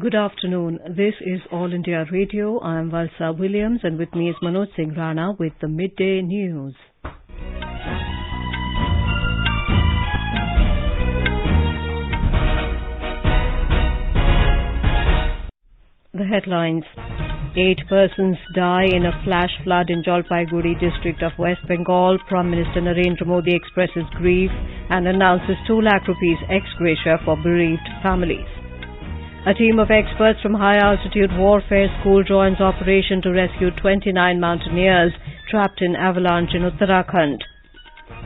Good afternoon. This is All India Radio. I am Valsa Williams and with me is Manoj Singh Rana with the Midday News. The headlines. 8 persons die in a flash flood in Jalpaiguri district of West Bengal. Prime Minister Narendra Modi expresses grief and announces 2 lakh rupees ex gratia for bereaved families. A team of experts from High Altitude Warfare School joins operation to rescue 29 mountaineers trapped in avalanche in Uttarakhand.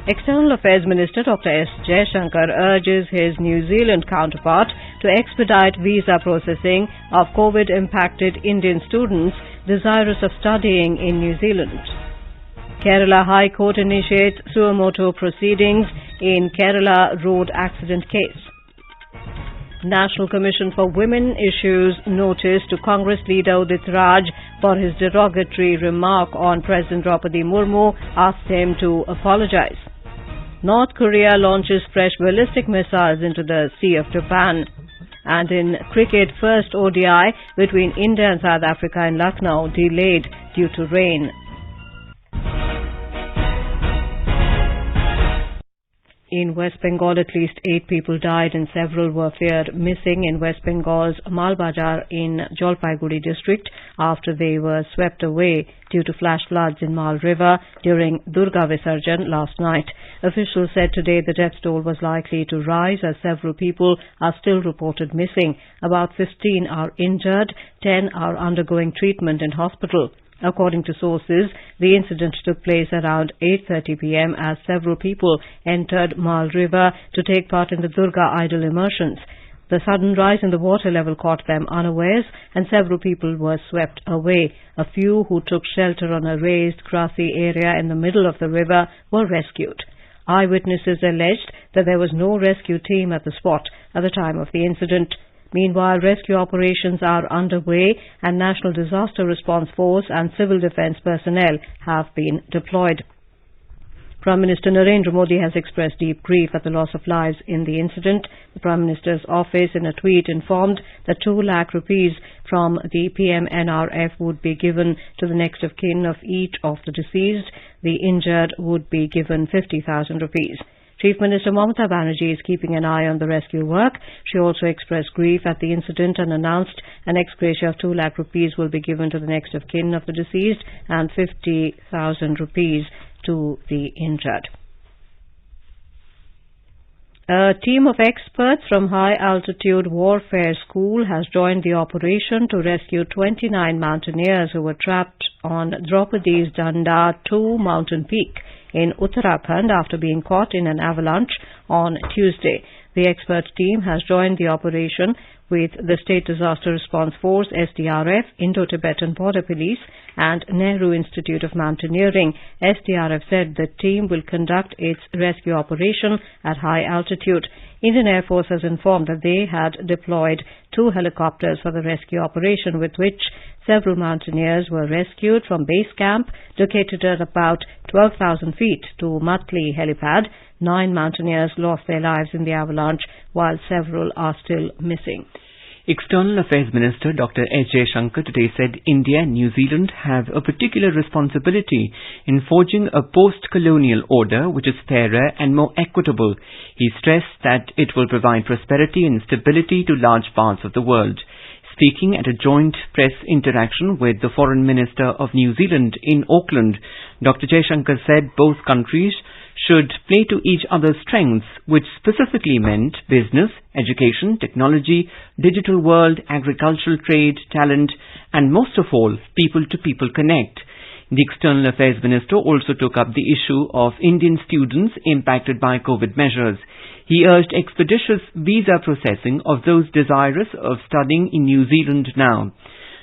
External Affairs Minister Dr. S. Jaishankar urges his New Zealand counterpart to expedite visa processing of COVID-impacted Indian students desirous of studying in New Zealand. Kerala High Court initiates suo motu proceedings in Kerala road accident case. National Commission for Women issues notice to Congress leader Udit Raj for his derogatory remark on President Draupadi Murmu, asked him to apologize. North Korea launches fresh ballistic missiles into the Sea of Japan. And in cricket, first ODI between India and South Africa in Lucknow delayed due to rain. In West Bengal, at least 8 people died and several were feared missing in West Bengal's Malbajar in Jalpaiguri district after they were swept away due to flash floods in Mal River during Durga Visarjan last night. Officials said today the death toll was likely to rise as several people are still reported missing. About 15 are injured, 10 are undergoing treatment in hospital. According to sources, the incident took place around 8:30 p.m. as several people entered Mal River to take part in the Durga idol immersions. The sudden rise in the water level caught them unawares and several people were swept away. A few who took shelter on a raised, grassy area in the middle of the river were rescued. Eyewitnesses alleged that there was no rescue team at the spot at the time of the incident. Meanwhile, rescue operations are underway and National Disaster Response Force and Civil Defence personnel have been deployed. Prime Minister Narendra Modi has expressed deep grief at the loss of lives in the incident. The Prime Minister's office in a tweet informed that 2 lakh rupees from the PMNRF would be given to the next of kin of each of the deceased. The injured would be given 50,000 rupees. Chief Minister Mamata Banerjee is keeping an eye on the rescue work. She also expressed grief at the incident and announced an ex gratia of 2 lakh rupees will be given to the next of kin of the deceased and 50,000 rupees to the injured. A team of experts from High Altitude Warfare School has joined the operation to rescue 29 mountaineers who were trapped on Draupadi's Danda 2 mountain peak in Uttarakhand after being caught in an avalanche on Tuesday. The expert team has joined the operation with the State Disaster Response Force, SDRF, Indo-Tibetan Border Police and Nehru Institute of Mountaineering. SDRF said the team will conduct its rescue operation at high altitude. Indian Air Force has informed that they had deployed 2 helicopters for the rescue operation, with which several mountaineers were rescued from base camp located at about 12,000 feet to Matli helipad. 9 mountaineers lost their lives in the avalanche, while several are still missing. External Affairs Minister Dr. S. Jaishankar today said India and New Zealand have a particular responsibility in forging a post-colonial order which is fairer and more equitable. He stressed that it will provide prosperity and stability to large parts of the world. Speaking at a joint press interaction with the Foreign Minister of New Zealand in Auckland, Dr. Jaishankar said both countries should play to each other's strengths, which specifically meant business, education, technology, digital world, agricultural trade, talent, and most of all, people-to-people connect. The External Affairs Minister also took up the issue of Indian students impacted by COVID measures. He urged expeditious visa processing of those desirous of studying in New Zealand now.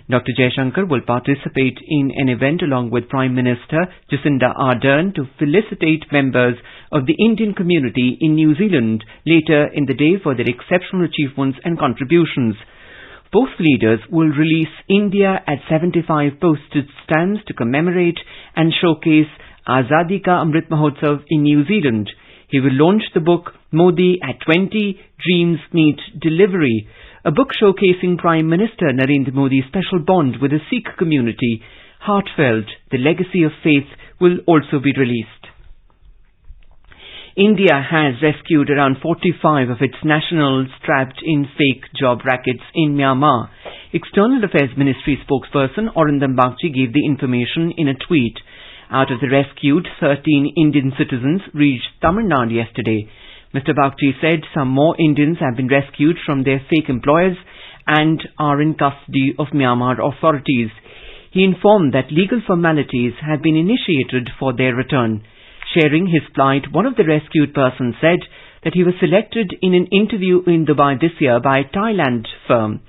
Dr. Jaishankar will participate in an event along with Prime Minister Jacinda Ardern to felicitate members of the Indian community in New Zealand later in the day for their exceptional achievements and contributions. Both leaders will release India at 75 postage stamps to commemorate and showcase Azadi Ka Amrit Mahotsav in New Zealand. He will launch the book Modi at 20, Dreams Meet Delivery, A book showcasing Prime Minister Narendra Modi's special bond with the Sikh community, Heartfelt, The Legacy of Faith, will also be released. India has rescued around 45 of its nationals trapped in fake job rackets in Myanmar. External Affairs Ministry spokesperson Arindam Bagchi gave the information in a tweet. Out of the rescued, 13 Indian citizens reached Tamil Nadu yesterday. Mr. Bagchi said some more Indians have been rescued from their fake employers and are in custody of Myanmar authorities. He informed that legal formalities have been initiated for their return. Sharing his plight, one of the rescued persons said that he was selected in an interview in Dubai this year by a Thailand firm.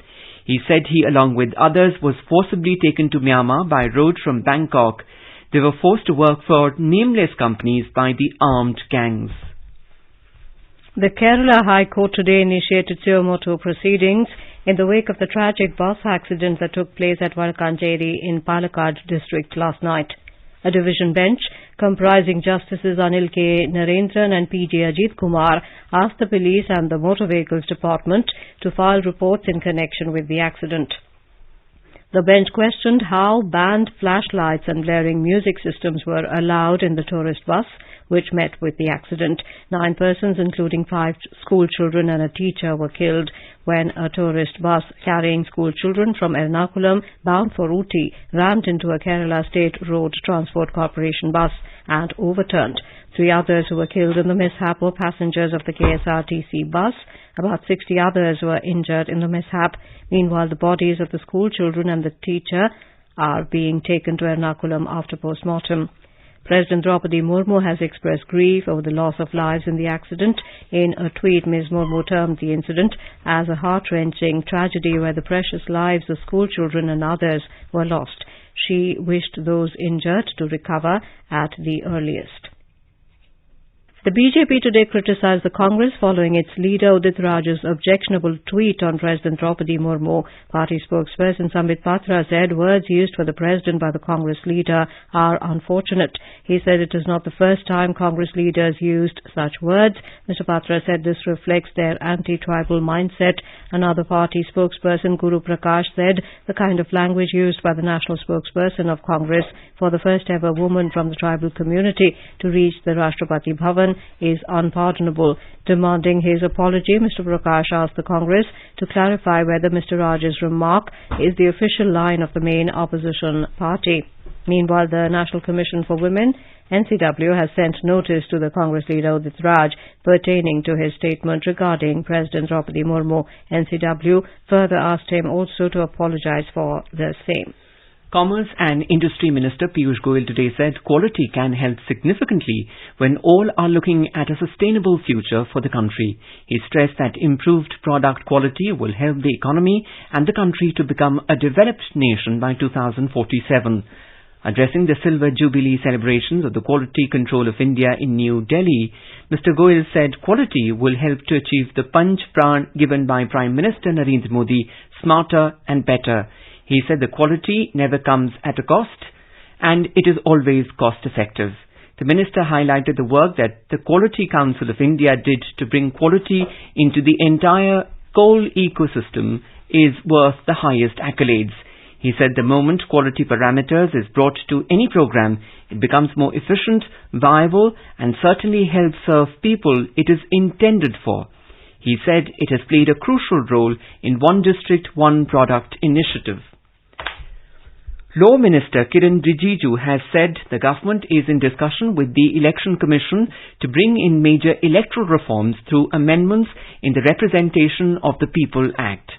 He said he, along with others, was forcibly taken to Myanmar by road from Bangkok. They were forced to work for nameless companies by the armed gangs. The Kerala High Court today initiated suo motu proceedings in the wake of the tragic bus accident that took place at Vadakancheri in Palakkad district last night. A division bench comprising Justices Anil K. Narendran and P.J. Ajit Kumar asked the police and the Motor Vehicles Department to file reports in connection with the accident. The bench questioned how banned flashlights and blaring music systems were allowed in the tourist bus, which met with the accident. 9 persons, including 5 school children and a teacher, were killed when a tourist bus carrying school children from Ernakulam bound for Ooty rammed into a Kerala State Road Transport Corporation bus and overturned. 3 others who were killed in the mishap were passengers of the KSRTC bus. About 60 others were injured in the mishap. Meanwhile, the bodies of the school children and the teacher are being taken to Ernakulam after post-mortem. President Draupadi Murmu has expressed grief over the loss of lives in the accident. In a tweet, Ms. Murmu termed the incident as a heart-wrenching tragedy where the precious lives of school children and others were lost. She wished those injured to recover at the earliest. The BJP today criticized the Congress following its leader Udit Raj's objectionable tweet on President Draupadi Murmu. Party spokesperson Sambit Patra said words used for the president by the Congress leader are unfortunate. He said it is not the first time Congress leaders used such words. Mr. Patra said this reflects their anti-tribal mindset. Another party spokesperson, Guru Prakash, said the kind of language used by the national spokesperson of Congress for the first ever woman from the tribal community to reach the Rashtrapati Bhavan is unpardonable. Demanding his apology, Mr. Prakash asked the Congress to clarify whether Mr. Raj's remark is the official line of the main opposition party. Meanwhile, the National Commission for Women, NCW, has sent notice to the Congress leader Udit Raj pertaining to his statement regarding President Draupadi Murmu. NCW further asked him also to apologize for the same. Commerce and Industry Minister Piyush Goyal today said quality can help significantly when all are looking at a sustainable future for the country. He stressed that improved product quality will help the economy and the country to become a developed nation by 2047. Addressing the Silver Jubilee celebrations of the Quality Control of India in New Delhi, Mr. Goyal said quality will help to achieve the Panch Pran given by Prime Minister Narendra Modi, smarter and better. He said the quality never comes at a cost and it is always cost effective. The minister highlighted the work that the Quality Council of India did to bring quality into the entire coal ecosystem is worth the highest accolades. He said the moment quality parameters is brought to any program, it becomes more efficient, viable and certainly helps serve people it is intended for. He said it has played a crucial role in One District, One Product initiative. Law Minister Kiran Rijiju has said the government is in discussion with the Election Commission to bring in major electoral reforms through amendments in the Representation of the People Act.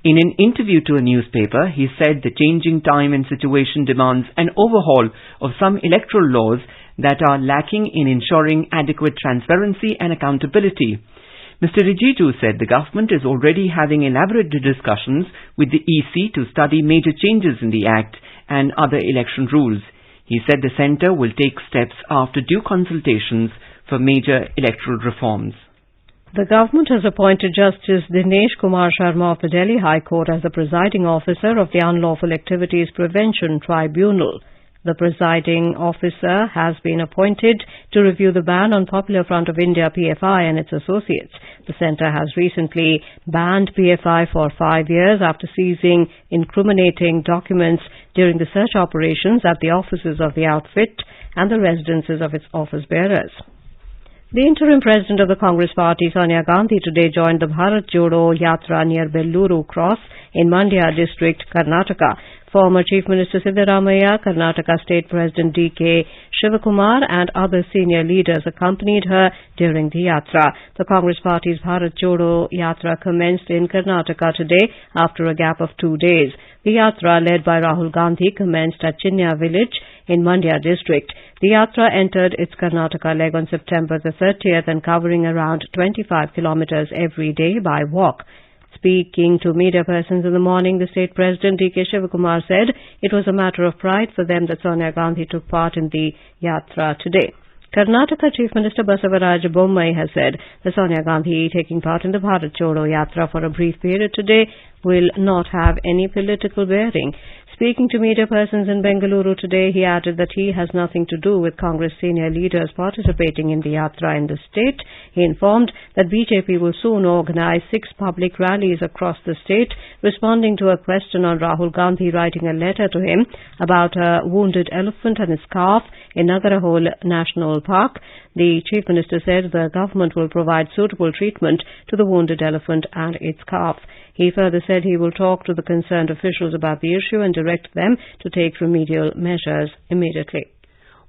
In an interview to a newspaper, he said the changing time and situation demands an overhaul of some electoral laws that are lacking in ensuring adequate transparency and accountability. Mr. Rijiju said the government is already having elaborate discussions with the EC to study major changes in the Act and other election rules. He said the centre will take steps after due consultations for major electoral reforms. The government has appointed Justice Dinesh Kumar Sharma of the Delhi High Court as the presiding officer of the Unlawful Activities Prevention Tribunal. The presiding officer has been appointed to review the ban on Popular Front of India PFI and its associates. The centre has recently banned PFI for 5 years after seizing incriminating documents during the search operations at the offices of the outfit and the residences of its office bearers. The interim president of the Congress Party, Sonia Gandhi, today joined the Bharat Jodo Yatra near Belluru Cross in Mandya district, Karnataka. Former Chief Minister Siddaramaiah, Karnataka State President D.K. Shivakumar and other senior leaders accompanied her during the yatra. The Congress Party's Bharat Jodo Yatra commenced in Karnataka today after a gap of 2 days. The yatra, led by Rahul Gandhi, commenced at Chinya village in Mandya district. The yatra entered its Karnataka leg on September the 30th and covering around 25 kilometers every day by walk. Speaking to media persons in the morning, the state president D.K. Shivakumar said it was a matter of pride for them that Sonia Gandhi took part in the yatra today. Karnataka Chief Minister Basavaraj Bommai has said that Sonia Gandhi taking part in the Bharat Jodo Yatra for a brief period today will not have any political bearing. Speaking to media persons in Bengaluru today, he added that he has nothing to do with Congress senior leaders participating in the yatra in the state. He informed that BJP will soon organize 6 public rallies across the state, responding to a question on Rahul Gandhi writing a letter to him about a wounded elephant and its calf in Nagarhole National Park. The Chief Minister said the government will provide suitable treatment to the wounded elephant and its calf. He further said he will talk to the concerned officials about the issue and direct them to take remedial measures immediately.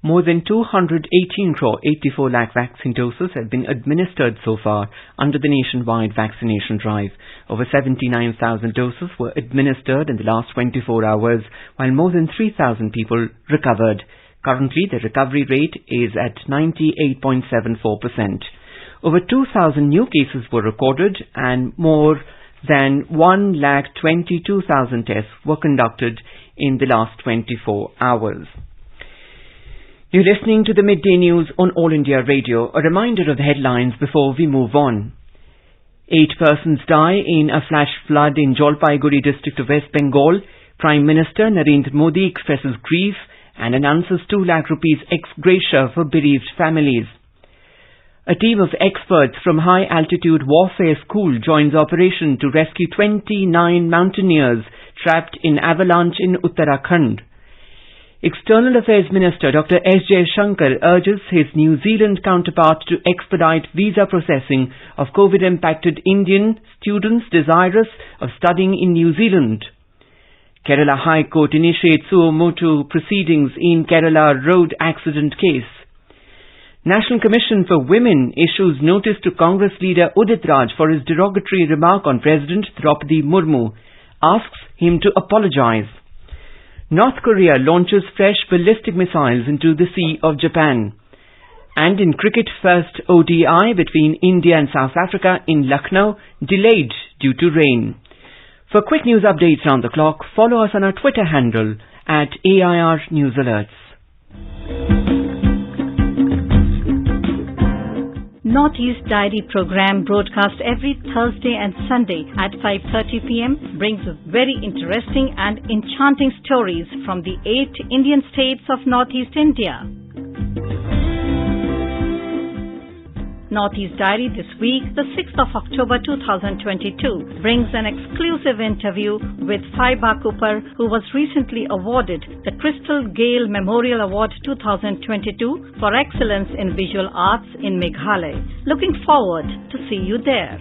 More than 218 crore 84 lakh vaccine doses have been administered so far under the nationwide vaccination drive. Over 79,000 doses were administered in the last 24 hours, while more than 3,000 people recovered. Currently, the recovery rate is at 98.74%. Over 2,000 new cases were recorded and more than 1,22,000 tests were conducted in the last 24 hours. You're listening to the Midday News on All India Radio. A reminder of the headlines before we move on. 8 persons die in a flash flood in Jolpaiguri district of West Bengal. Prime Minister Narendra Modi expresses grief and announces 2 lakh rupees ex gratia for bereaved families. A team of experts from High Altitude Warfare School joins operation to rescue 29 mountaineers trapped in avalanche in Uttarakhand. External Affairs Minister Dr. S.J. Shankar urges his New Zealand counterpart to expedite visa processing of COVID-impacted Indian students desirous of studying in New Zealand. Kerala High Court initiates suo motu proceedings in Kerala road accident case. National Commission for Women issues notice to Congress leader Udit Raj for his derogatory remark on President Draupadi Murmu, asks him to apologize. North Korea launches fresh ballistic missiles into the Sea of Japan. And in cricket, first ODI between India and South Africa in Lucknow delayed due to rain. For quick news updates round the clock, follow us on our Twitter handle at AIR News Alerts. Northeast Diary program broadcast every Thursday and Sunday at 5:30 p.m. brings very interesting and enchanting stories from the 8 Indian states of Northeast India. Northeast Diary this week, the 6th of October 2022, brings an exclusive interview with Faiba Cooper, who was recently awarded the Crystal Gale Memorial Award 2022 for excellence in visual arts in Meghalaya. Looking forward to see you there.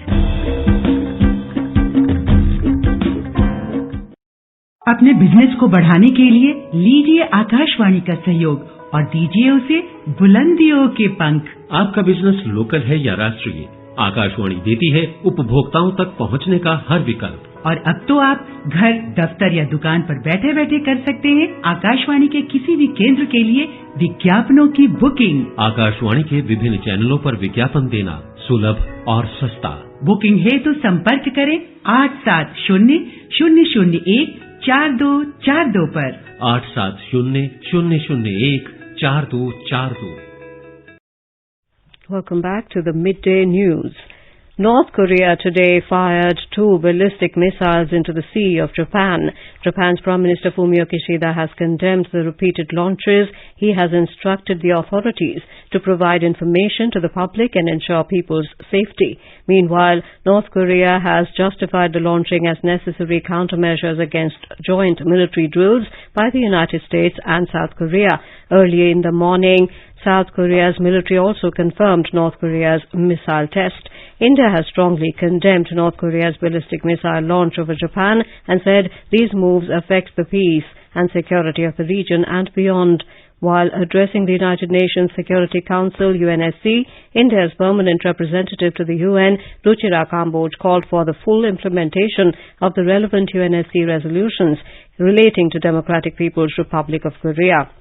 अपने business को बढ़ाने के लिए लीजिए आकाशवाणी का सहयोग और दीजिए उसे बुलंदियों के पंख। आपका बिजनेस लोकल है या राष्ट्रीय, आकाशवाणी देती है उपभोक्ताओं तक पहुंचने का हर विकल्प। और अब तो आप घर, दफ्तर या दुकान पर बैठे बैठे कर सकते हैं आकाशवाणी के किसी भी केंद्र के लिए विज्ञापनों की बुकिंग। आकाशवाणी के विभिन्न चैनलों पर विज्ञापन देना सुलभ और सस्ता। बुकिंग है तो संपर्क करें 8700014242 पर। 8700014242। Welcome back to the Midday News. North Korea today fired 2 ballistic missiles into the sea of Japan. Japan's Prime Minister Fumio Kishida has condemned the repeated launches. He has instructed the authorities to provide information to the public and ensure people's safety. Meanwhile, North Korea has justified the launching as necessary countermeasures against joint military drills by the United States and South Korea. Early in the morning, South Korea's military also confirmed North Korea's missile test. India has strongly condemned North Korea's ballistic missile launch over Japan and said these moves affect the peace and security of the region and beyond. While addressing the United Nations Security Council (UNSC), India's permanent representative to the UN, Ruchira Kamboj, called for the full implementation of the relevant UNSC resolutions relating to Democratic People's Republic of Korea.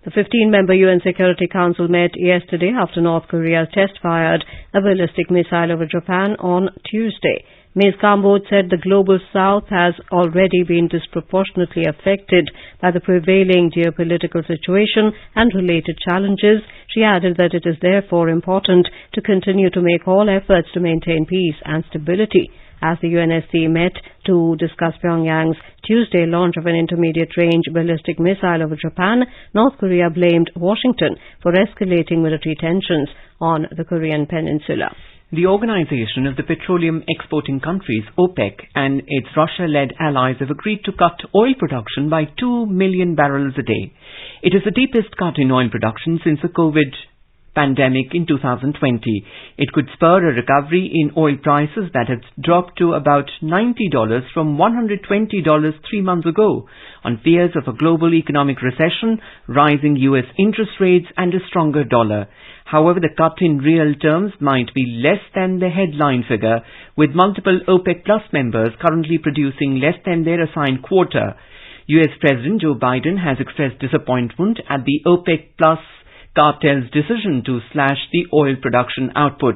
The 15-member UN Security Council met yesterday after North Korea test-fired a ballistic missile over Japan on Tuesday. Ms. Kamboj said the global south has already been disproportionately affected by the prevailing geopolitical situation and related challenges. She added that it is therefore important to continue to make all efforts to maintain peace and stability. As the UNSC met to discuss Pyongyang's Tuesday launch of an intermediate-range ballistic missile over Japan, North Korea blamed Washington for escalating military tensions on the Korean peninsula. The Organization of the Petroleum Exporting Countries, OPEC, and its Russia-led allies have agreed to cut oil production by 2 million barrels a day. It is the deepest cut in oil production since the COVID pandemic in 2020. It could spur a recovery in oil prices that had dropped to about $90 from $120 3 months ago on fears of a global economic recession, rising US interest rates and a stronger dollar. However, the cut in real terms might be less than the headline figure, with multiple OPEC Plus members currently producing less than their assigned quota. US President Joe Biden has expressed disappointment at the OPEC Plus cartel's decision to slash the oil production output.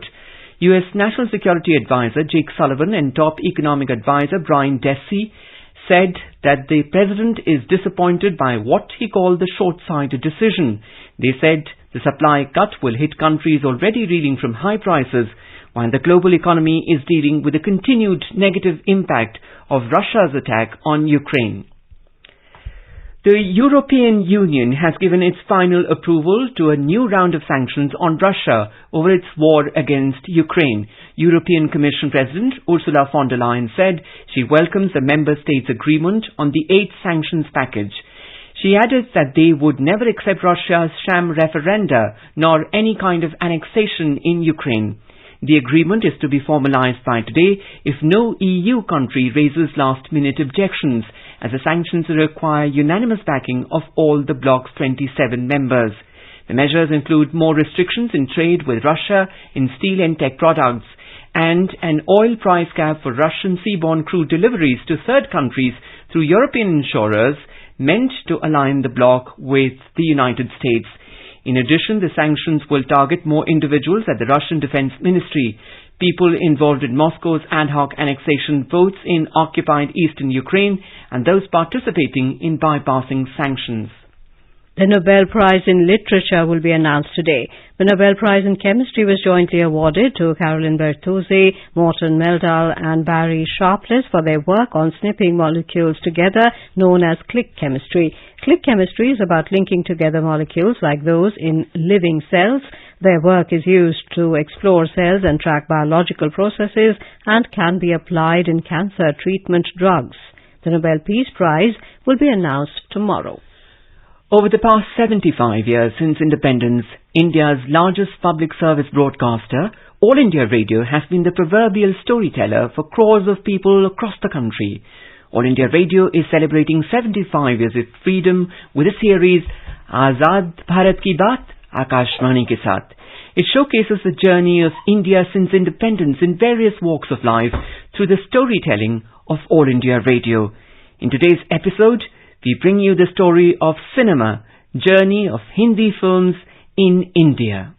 U.S. National Security Advisor Jake Sullivan and top economic advisor Brian Dessy said that the president is disappointed by what he called the short-sighted decision. They said the supply cut will hit countries already reeling from high prices, while the global economy is dealing with the continued negative impact of Russia's attack on Ukraine. The European Union has given its final approval to a new round of sanctions on Russia over its war against Ukraine. European Commission President Ursula von der Leyen said she welcomes the member states' agreement on the 8th sanctions package. She added that they would never accept Russia's sham referenda nor any kind of annexation in Ukraine. The agreement is to be formalized by today if no EU country raises last-minute objections, as the sanctions require unanimous backing of all the bloc's 27 members. The measures include more restrictions in trade with Russia in steel and tech products, and an oil price cap for Russian seaborne crude deliveries to third countries through European insurers, meant to align the bloc with the United States. In addition, the sanctions will target more individuals at the Russian Defense Ministry, people involved in Moscow's ad hoc annexation votes in occupied eastern Ukraine, and those participating in bypassing sanctions. The Nobel Prize in Literature will be announced today. The Nobel Prize in Chemistry was jointly awarded to Caroline Bertuzzi, Morton Meldal and Barry Sharpless for their work on snipping molecules together, known as click chemistry. Click chemistry is about linking together molecules like those in living cells. Their work is used to explore cells and track biological processes and can be applied in cancer treatment drugs. The Nobel Peace Prize will be announced tomorrow. Over the past 75 years since independence, India's largest public service broadcaster, All India Radio, has been the proverbial storyteller for crores of people across the country. All India Radio is celebrating 75 years of freedom with a series, Azad Bharat Ki Baat, Akashvani Ke Saath. It showcases the journey of India since independence in various walks of life through the storytelling of All India Radio. In today's episode, we bring you the story of cinema, journey of Hindi films in India.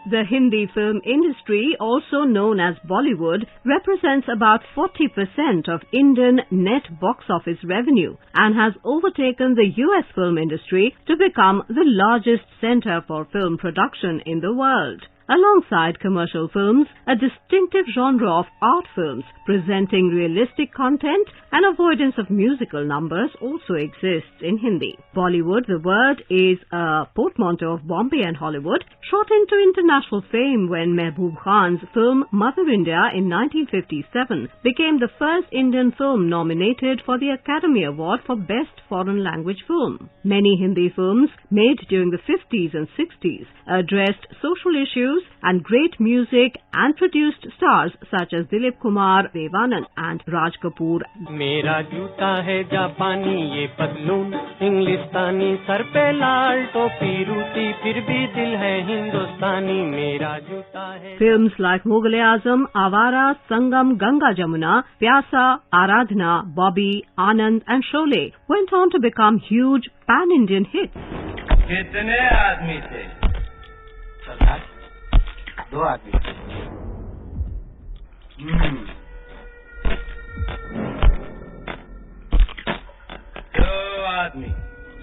The Hindi film industry, also known as Bollywood, represents about 40% of Indian net box office revenue and has overtaken the US film industry to become the largest center for film production in the world. Alongside commercial films, a distinctive genre of art films presenting realistic content and avoidance of musical numbers also exists in Hindi. Bollywood, the word, is a portmanteau of Bombay and Hollywood, shot into international fame when Mehboob Khan's film Mother India in 1957 became the first Indian film nominated for the Academy Award for Best Foreign Language Film. Many Hindi films made during the 50s and 60s addressed social issues and great music and produced stars such as Dilip Kumar, Devanand and Raj Kapoor. मेरा जूता है जापानी ये पतलून इंग्लिस्तानी sir पे लाल टोपी रूटी फिर भी दिल है हिंदुस्तानी मेरा जूता है. Films like Mughal-e-Azam, Avara, Sangam, Ganga Jamuna, Pyasa, Aradhana, Bobby, Anand and Sholay went on to become huge pan-Indian hits. कितने आदमी थे? सरदार 2 आदमी.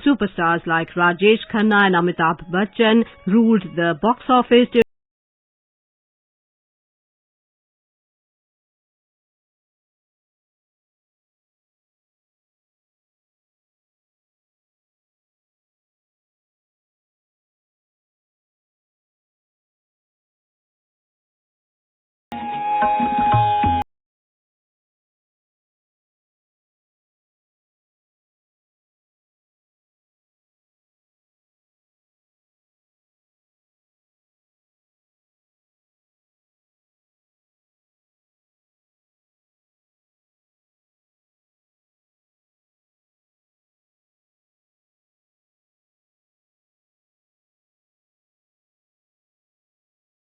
Superstars like Rajesh Khanna and Amitabh Bachchan ruled the box office during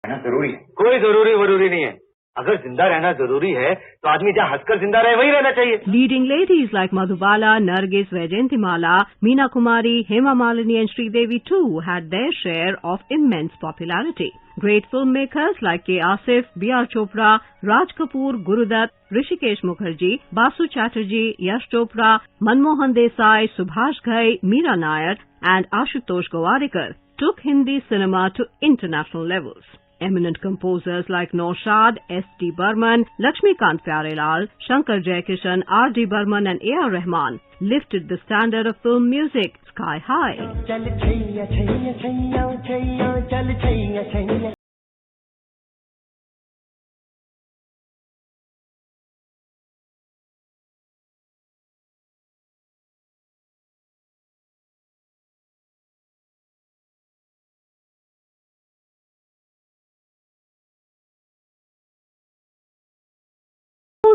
रहना जरूरी है. कोई जरूरी नहीं है. अगर जिंदा रहना जरूरी है तो आदमी जहाँ हंसकर जिंदा रहे वही रहना चाहिए. Leading ladies like Madhubala, Nargis, Vaijayantimala, Meena Kumari, Hema Malini and Sridevi too had their share of immense popularity. Great filmmakers like K. Asif, B.R. Chopra, Raj Kapoor, Gurudutt, Rishikesh Mukherjee, Basu Chatterjee, Yash Chopra, Manmohan Desai, Subhash Ghai, Meera Nair and Ashutosh Gowarikar took Hindi cinema to international levels. Eminent composers like Naushad, S.D. Burman, Lakshmikant Pyarelal, Shankar Jaikishan, R.D. Burman and A.R. Rahman lifted the standard of film music sky high.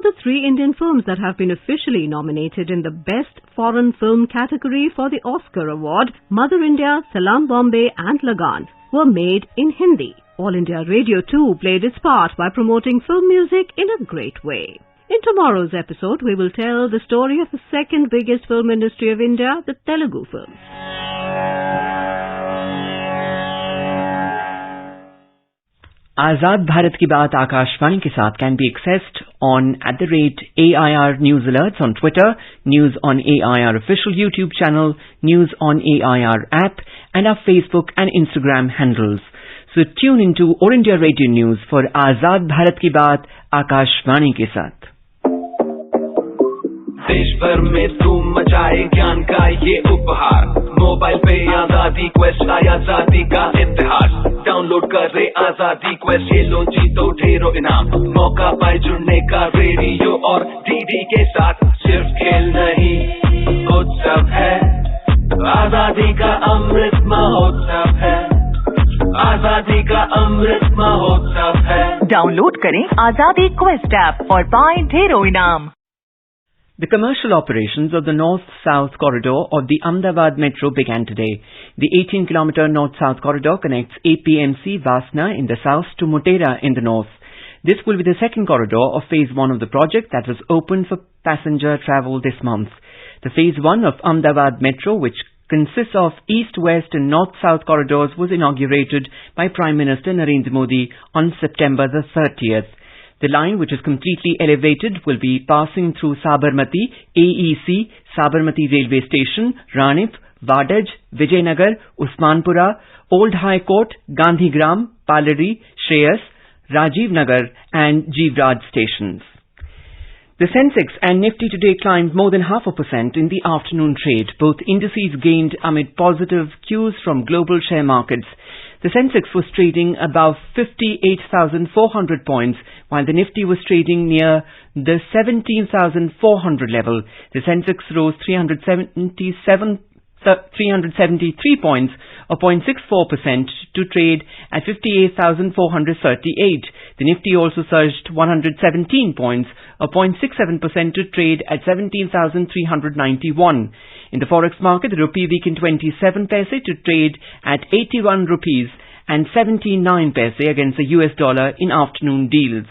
The 3 Indian films that have been officially nominated in the Best Foreign Film category for the Oscar Award, Mother India, Salaam Bombay and Lagan, were made in Hindi. All India Radio too played its part by promoting film music in a great way. In tomorrow's episode, we will tell the story of the second biggest film industry of India, the Telugu films. Azad Bharat Ki Baat Akashvani ke saath can be accessed on @AIR News Alerts on Twitter, News on AIR official YouTube channel, News on AIR app and our Facebook and Instagram handles. So tune into All India Radio News for Azad Bharat Ki Baat Akashvani ke saath. देश भर में धूम मचाए ज्ञान का ये उपहार. Mobile पे आजादी क्वेस्ट आया आजादी का इतिहास. डाउनलोड कर रहे आजादी क्वेस्ट ये लो जीतो ढेरों इनाम. मौका पाए जुड़ने का रेडियो और डीडी के साथ. सिर्फ खेल नहीं उत्सव है. आजादी का अमृत महोत्सव है. आजादी का अमृत महोत्सव है. डाउनलोड करें आजादी क्वेस्ट ऐप और पाएं ढेरों इनाम. The commercial operations of the North-South Corridor of the Ahmedabad Metro began today. The 18-kilometer North-South Corridor connects APMC Vasna in the south to Motera in the north. This will be the second corridor of Phase 1 of the project that was opened for passenger travel this month. The Phase 1 of Ahmedabad Metro, which consists of east-west and north-south corridors was inaugurated by Prime Minister Narendra Modi on September the 30th. The line, which is completely elevated, will be passing through Sabarmati, AEC, Sabarmati Railway Station, Ranip, Wadaj, Vijaynagar, Usmanpura, Old High Court, Gandhigram, Palari, Shreyas, Rajiv Nagar and Jeevraj stations. The Sensex and Nifty today climbed more than 0.5% in the afternoon trade. Both indices gained amid positive cues from global share markets. The Sensex was trading above 58,400 points, while the Nifty was trading near the 17,400 level. The Sensex rose 373 points, or 0.64%, to trade at 58,438. The Nifty also surged 117 points, or 0.67%, to trade at 17,391. In the forex market, the rupee weakened 27 paise to trade at 81 rupees and 79 paise against the US dollar in afternoon deals.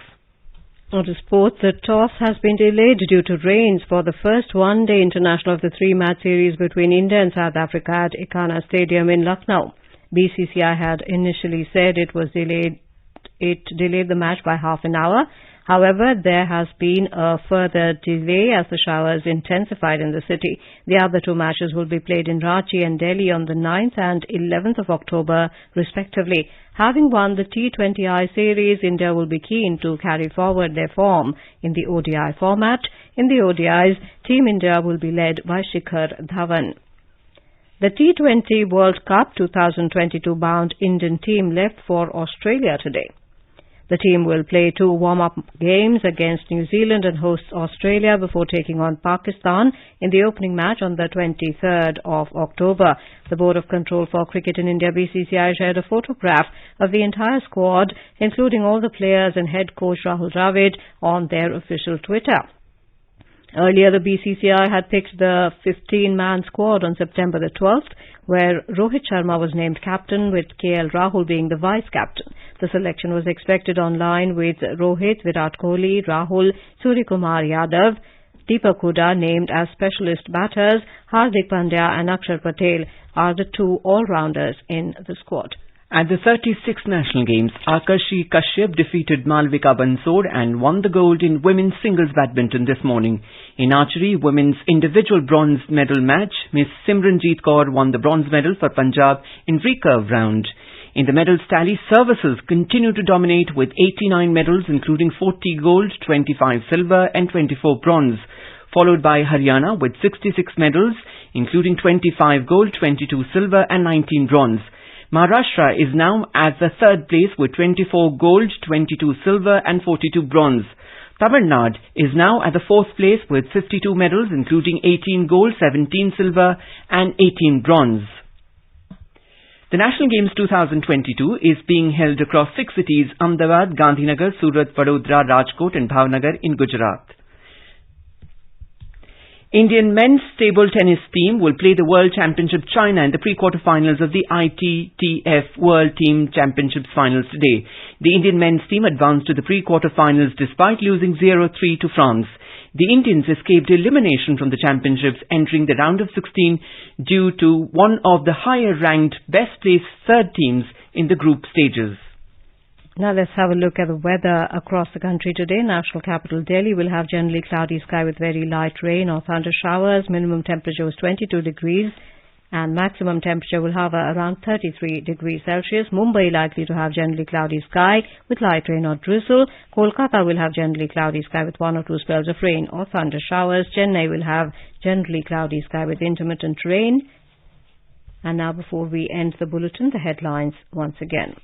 On to sports, the toss has been delayed due to rains for the first one-day international of the three-match series between India and South Africa at Ekana Stadium in Lucknow. BCCI had initially said it delayed the match by half an hour. However, there has been a further delay as the showers intensified in the city. The other two matches will be played in Ranchi and Delhi on the 9th and 11th of October, respectively. Having won the T20I series, India will be keen to carry forward their form in the ODI format. In the ODIs, Team India will be led by Shikhar Dhawan. The T20 World Cup 2022 bound Indian team left for Australia today. The team will play two warm-up games against New Zealand and hosts Australia before taking on Pakistan in the opening match on the 23rd of October. The Board of Control for Cricket in India, BCCI, shared a photograph of the entire squad, including all the players and head coach Rahul Dravid, on their official Twitter. Earlier, the BCCI had picked the 15-man squad on September the 12th, where Rohit Sharma was named captain, with KL Rahul being the vice-captain. The selection was expected online with Rohit, Virat Kohli, Rahul, Suryakumar Yadav, Deepak Hooda named as specialist batters. Hardik Pandya and Akshar Patel are the two all-rounders in the squad. At the 36th National Games, Akarshi Kashyap defeated Malvika Bansod and won the gold in women's singles badminton this morning. In archery, women's individual bronze medal match, Miss Simranjeet Kaur won the bronze medal for Punjab in recurve round. In the medals tally, services continue to dominate with 89 medals, including 40 gold, 25 silver and 24 bronze, followed by Haryana with 66 medals, including 25 gold, 22 silver and 19 bronze. Maharashtra is now at the third place with 24 gold, 22 silver and 42 bronze. Tamil Nadu is now at the fourth place with 52 medals, including 18 gold, 17 silver and 18 bronze. The National Games 2022 is being held across 6 cities: Ahmedabad, Gandhinagar, Surat, Vadodara, Rajkot and Bhavnagar in Gujarat. Indian men's table tennis team will play the World Championship China in the pre-quarterfinals of the ITTF World Team Championships finals today. The Indian men's team advanced to the pre-quarterfinals despite losing 0-3 to France. The Indians escaped elimination from the championships, entering the round of 16 due to one of the higher-ranked best-placed third teams in the group stages. Now let's have a look at the weather across the country today. National capital Delhi will have generally cloudy sky with very light rain or thunder showers. Minimum temperature was 22 degrees and maximum temperature will hover around 33 degrees Celsius. Mumbai likely to have generally cloudy sky with light rain or drizzle. Kolkata will have generally cloudy sky with one or two spells of rain or thunder showers. Chennai will have generally cloudy sky with intermittent rain. And now, before we end the bulletin, the headlines once again.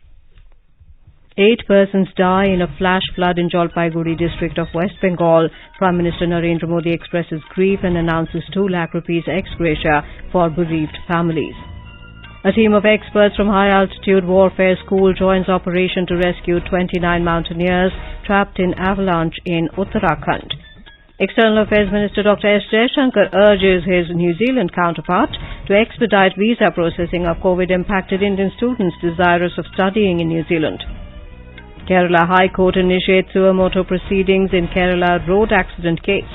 8 persons die in a flash flood in Jalpaiguri district of West Bengal. Prime Minister Narendra Modi expresses grief and announces 2 lakh rupees ex gratia for bereaved families. A team of experts from High Altitude Warfare School joins operation to rescue 29 mountaineers trapped in avalanche in Uttarakhand. External Affairs Minister Dr. S. Jaishankar urges his New Zealand counterpart to expedite visa processing of COVID-impacted Indian students desirous of studying in New Zealand. Kerala High Court initiates suo motu proceedings in Kerala road accident case.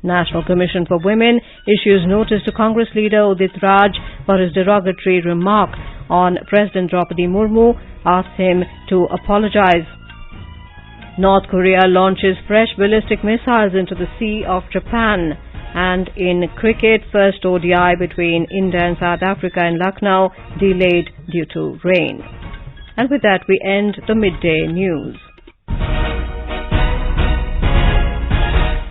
National Commission for Women issues notice to Congress leader Udit Raj for his derogatory remark on President Draupadi Murmu, asked him to apologize. North Korea launches fresh ballistic missiles into the Sea of Japan. And in cricket, first ODI between India and South Africa in Lucknow delayed due to rain. And with that, we end the midday news.